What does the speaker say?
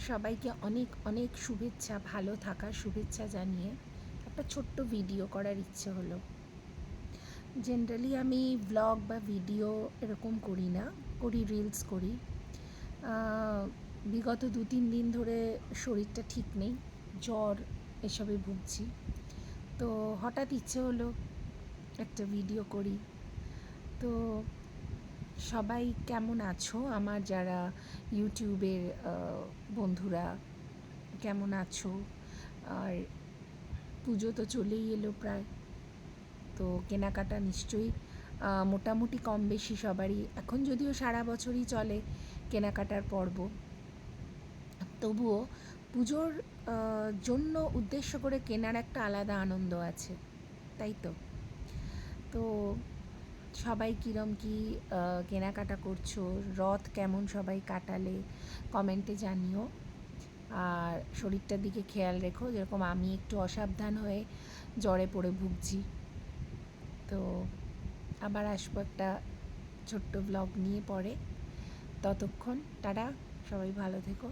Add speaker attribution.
Speaker 1: সবাইকে অনেক অনেক শুভেচ্ছা, ভালো থাকার শুভেচ্ছা জানিয়ে একটা ছোট্ট ভিডিও করার ইচ্ছে হলো। জেনারেলি আমি ব্লগ বা ভিডিও এরকম করি না, করি রিলস করি। বিগত 2-3 দিন ধরে শরীরটা ঠিক নেই, জ্বর এসবে ভুগছি। তো হঠাৎ ইচ্ছে হলো একটা ভিডিও করি। তো সবাই কেমন আছো? আমার যারা ইউটিউবের বন্ধুরা কেমন আছো? আর পুজো তো চলেই এলো প্রায়, তো কেনাকাটা নিশ্চয়ই মোটামুটি কম বেশি সবারই, এখন যদিও সারা বছরই চলে কেনাকাটার পর্ব, তবুও পুজোর জন্য উদ্দেশ্য করে কেনার একটা আলাদা আনন্দ আছে, তাই তো? তো সবাই কীরম কী কেনাকাটা করছো, রথ কেমন সবাই কাটালে কমেন্টে জানিও। আর শরীরটার দিকে খেয়াল রেখো, যেরকম আমি একটু অসাবধান হয়ে জ্বরে পড়ে ভুগছি। তো আবার আসবো একটা ছোট্ট ব্লগ নিয়ে পরে। ততক্ষণ টাটা, সবাই ভালো থেকো।